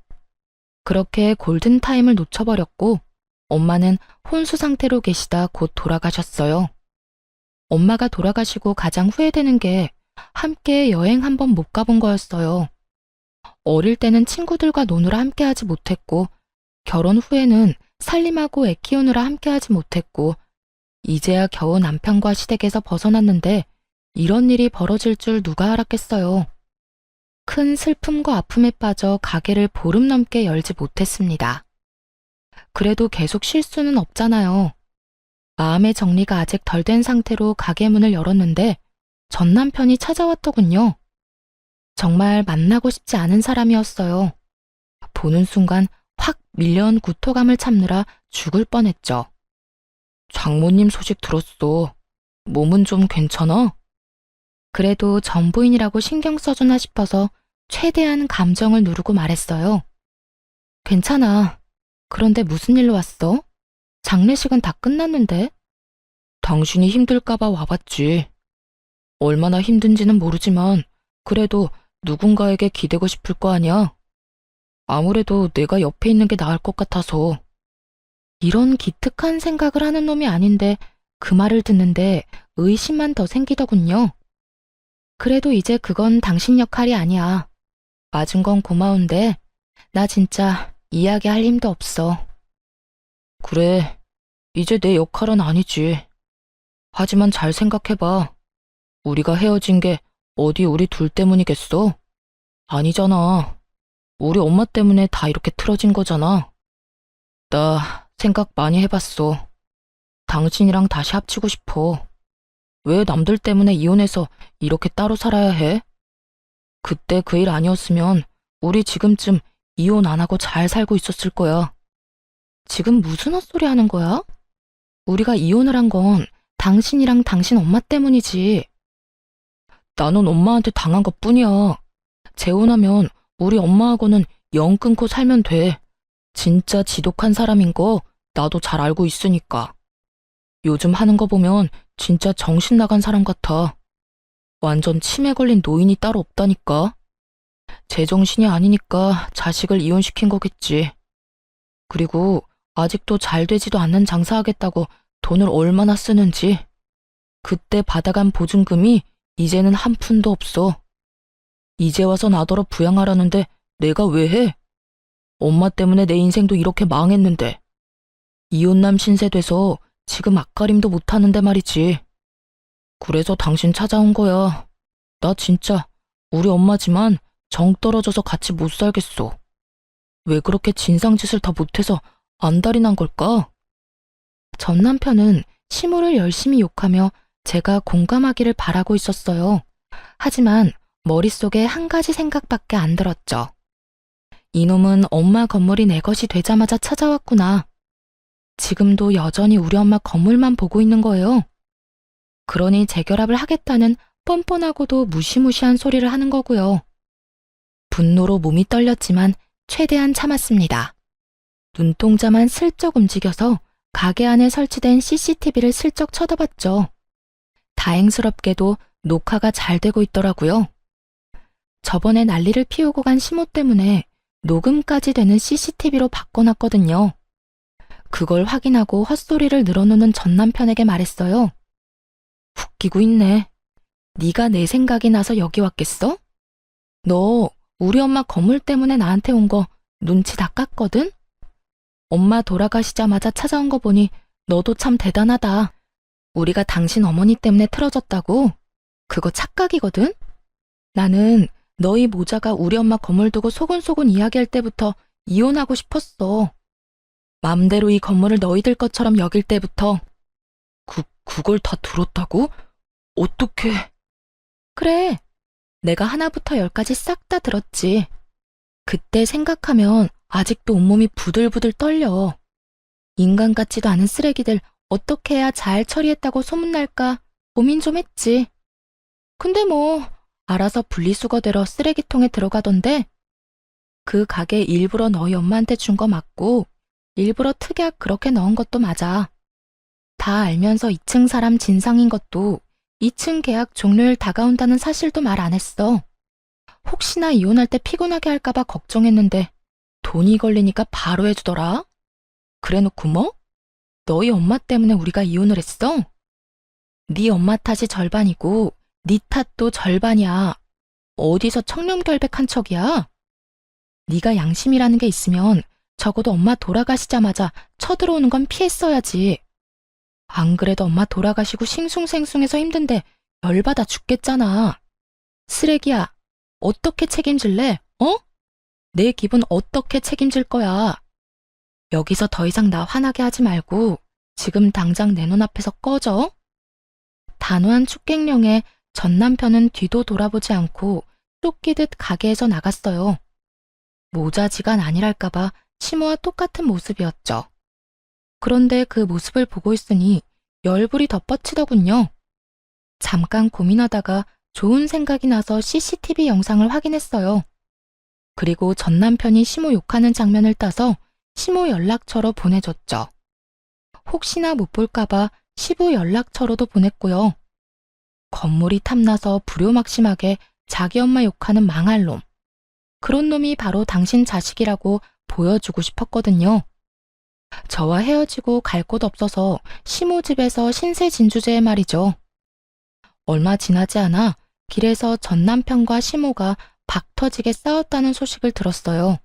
그렇게 골든타임을 놓쳐버렸고 엄마는 혼수 상태로 계시다 곧 돌아가셨어요. 엄마가 돌아가시고 가장 후회되는 게 함께 여행 한번 못 가본 거였어요. 어릴 때는 친구들과 노느라 함께하지 못했고 결혼 후에는 살림하고 애 키우느라 함께하지 못했고 이제야 겨우 남편과 시댁에서 벗어났는데 이런 일이 벌어질 줄 누가 알았겠어요. 큰 슬픔과 아픔에 빠져 가게를 보름 넘게 열지 못했습니다. 그래도 계속 쉴 수는 없잖아요. 마음의 정리가 아직 덜 된 상태로 가게 문을 열었는데 전 남편이 찾아왔더군요. 정말 만나고 싶지 않은 사람이었어요. 보는 순간 확 밀려온 구토감을 참느라 죽을 뻔했죠. 장모님 소식 들었어. 몸은 좀 괜찮아? 그래도 전부인이라고 신경 써주나 싶어서 최대한 감정을 누르고 말했어요. 괜찮아. 그런데 무슨 일로 왔어? 장례식은 다 끝났는데? 당신이 힘들까봐 와봤지. 얼마나 힘든지는 모르지만 그래도 누군가에게 기대고 싶을 거 아니야? 아무래도 내가 옆에 있는 게 나을 것 같아서. 이런 기특한 생각을 하는 놈이 아닌데 그 말을 듣는데 의심만 더 생기더군요. 그래도 이제 그건 당신 역할이 아니야. 맞은 건 고마운데 나 진짜 이야기할 힘도 없어. 그래, 이제 내 역할은 아니지. 하지만 잘 생각해봐. 우리가 헤어진 게 어디 우리 둘 때문이겠어? 아니잖아. 우리 엄마 때문에 다 이렇게 틀어진 거잖아. 나 생각 많이 해봤어. 당신이랑 다시 합치고 싶어. 왜 남들 때문에 이혼해서 이렇게 따로 살아야 해? 그때 그 일 아니었으면 우리 지금쯤 이혼 안 하고 잘 살고 있었을 거야. 지금 무슨 헛소리 하는 거야? 우리가 이혼을 한 건 당신이랑 당신 엄마 때문이지. 나는 엄마한테 당한 것뿐이야. 재혼하면 우리 엄마하고는 영 끊고 살면 돼. 진짜 지독한 사람인 거 나도 잘 알고 있으니까. 요즘 하는 거 보면 진짜 정신 나간 사람 같아. 완전 치매 걸린 노인이 따로 없다니까. 제정신이 아니니까 자식을 이혼시킨 거겠지. 그리고 아직도 잘 되지도 않는 장사하겠다고 돈을 얼마나 쓰는지. 그때 받아간 보증금이 이제는 한 푼도 없어. 이제 와서 나더러 부양하라는데 내가 왜 해? 엄마 때문에 내 인생도 이렇게 망했는데. 이혼남 신세 돼서 지금 앞가림도 못하는데 말이지. 그래서 당신 찾아온 거야. 나 진짜 우리 엄마지만 정 떨어져서 같이 못 살겠어. 왜 그렇게 진상짓을 다 못해서 안달이 난 걸까? 전 남편은 시모를 열심히 욕하며 제가 공감하기를 바라고 있었어요. 하지만 머릿속에 한 가지 생각밖에 안 들었죠. 이놈은 엄마 건물이 내 것이 되자마자 찾아왔구나. 지금도 여전히 우리 엄마 건물만 보고 있는 거예요. 그러니 재결합을 하겠다는 뻔뻔하고도 무시무시한 소리를 하는 거고요. 분노로 몸이 떨렸지만 최대한 참았습니다. 눈동자만 슬쩍 움직여서 가게 안에 설치된 CCTV를 슬쩍 쳐다봤죠. 다행스럽게도 녹화가 잘 되고 있더라고요. 저번에 난리를 피우고 간 시모 때문에 녹음까지 되는 CCTV로 바꿔놨거든요. 그걸 확인하고 헛소리를 늘어놓는 전 남편에게 말했어요. 웃기고 있네. 네가 내 생각이 나서 여기 왔겠어? 너 우리 엄마 건물 때문에 나한테 온 거 눈치 다 깠거든? 엄마 돌아가시자마자 찾아온 거 보니 너도 참 대단하다. 우리가 당신 어머니 때문에 틀어졌다고? 그거 착각이거든? 나는 너희 모자가 우리 엄마 건물 두고 소곤소곤 이야기할 때부터 이혼하고 싶었어. 맘대로 이 건물을 너희들 것처럼 여길 때부터. 그걸 다 들었다고? 어떻게? 그래, 내가 하나부터 열까지 싹 다 들었지. 그때 생각하면 아직도 온몸이 부들부들 떨려. 인간 같지도 않은 쓰레기들 어떻게 해야 잘 처리했다고 소문날까 고민 좀 했지. 근데 뭐 알아서 분리수거되러 쓰레기통에 들어가던데. 그 가게 일부러 너희 엄마한테 준 거 맞고 일부러 특약 그렇게 넣은 것도 맞아. 다 알면서 2층 사람 진상인 것도 2층 계약 종료일 다가온다는 사실도 말 안 했어. 혹시나 이혼할 때 피곤하게 할까봐 걱정했는데 돈이 걸리니까 바로 해주더라. 그래놓고 뭐? 너희 엄마 때문에 우리가 이혼을 했어? 네 엄마 탓이 절반이고 네 탓도 절반이야. 어디서 청렴결백한 척이야? 네가 양심이라는 게 있으면 적어도 엄마 돌아가시자마자 쳐들어오는 건 피했어야지. 안 그래도 엄마 돌아가시고 싱숭생숭해서 힘든데 열받아 죽겠잖아. 쓰레기야, 어떻게 책임질래? 어? 내 기분 어떻게 책임질 거야? 여기서 더 이상 나 화나게 하지 말고 지금 당장 내 눈앞에서 꺼져. 단호한 축객령에 전 남편은 뒤도 돌아보지 않고 쫓기듯 가게에서 나갔어요. 모자지간 아니랄까봐 시모와 똑같은 모습이었죠. 그런데 그 모습을 보고 있으니 열불이 덧뻗치더군요. 잠깐 고민하다가 좋은 생각이 나서 CCTV 영상을 확인했어요. 그리고 전 남편이 시모 욕하는 장면을 따서 시모 연락처로 보내줬죠. 혹시나 못 볼까봐 시부 연락처로도 보냈고요. 건물이 탐나서 불효막심하게 자기 엄마 욕하는 망할 놈. 그런 놈이 바로 당신 자식이라고 보여주고 싶었거든요. 저와 헤어지고 갈 곳 없어서 시모 집에서 신세 진주제의 말이죠. 얼마 지나지 않아 길에서 전 남편과 시모가 박터지게 싸웠다는 소식을 들었어요.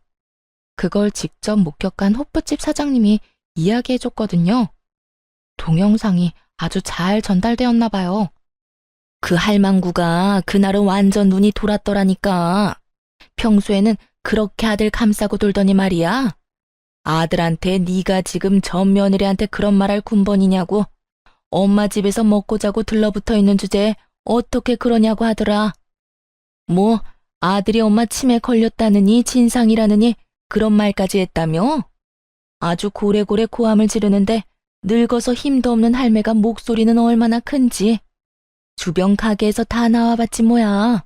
그걸 직접 목격한 호프집 사장님이 이야기해줬거든요. 동영상이 아주 잘 전달되었나 봐요. 그 할망구가 그날은 완전 눈이 돌았더라니까. 평소에는 그렇게 아들 감싸고 돌더니 말이야. 아들한테 네가 지금 전 며느리한테 그런 말할 군번이냐고. 엄마 집에서 먹고 자고 들러붙어 있는 주제에 어떻게 그러냐고 하더라. 뭐 아들이 엄마 치매 걸렸다느니 진상이라느니 그런 말까지 했다며? 아주 고래고래 고함을 지르는데 늙어서 힘도 없는 할매가 목소리는 얼마나 큰지. 주변 가게에서 다 나와봤지 뭐야.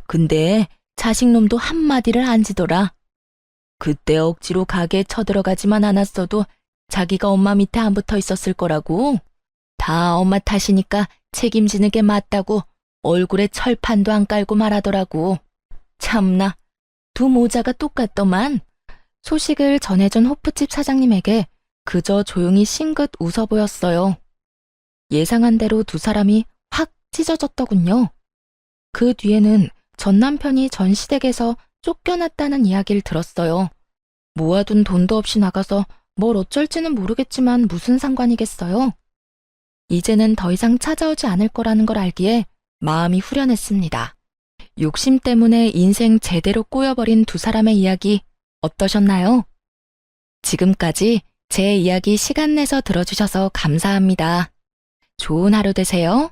근데 자식놈도 한마디를 안 지더라. 그때 억지로 가게에 쳐들어가지만 않았어도 자기가 엄마 밑에 안 붙어 있었을 거라고. 다 엄마 탓이니까 책임지는 게 맞다고 얼굴에 철판도 안 깔고 말하더라고. 참나, 두 모자가 똑같더만. 소식을 전해준 호프집 사장님에게 그저 조용히 싱긋 웃어 보였어요. 예상한 대로 두 사람이 확 찢어졌더군요. 그 뒤에는 전 남편이 전시댁에서 쫓겨났다는 이야기를 들었어요. 모아둔 돈도 없이 나가서 뭘 어쩔지는 모르겠지만 무슨 상관이겠어요? 이제는 더 이상 찾아오지 않을 거라는 걸 알기에 마음이 후련했습니다. 욕심 때문에 인생 제대로 꼬여버린 두 사람의 이야기 어떠셨나요? 지금까지 제 이야기 시간 내서 들어주셔서 감사합니다. 좋은 하루 되세요.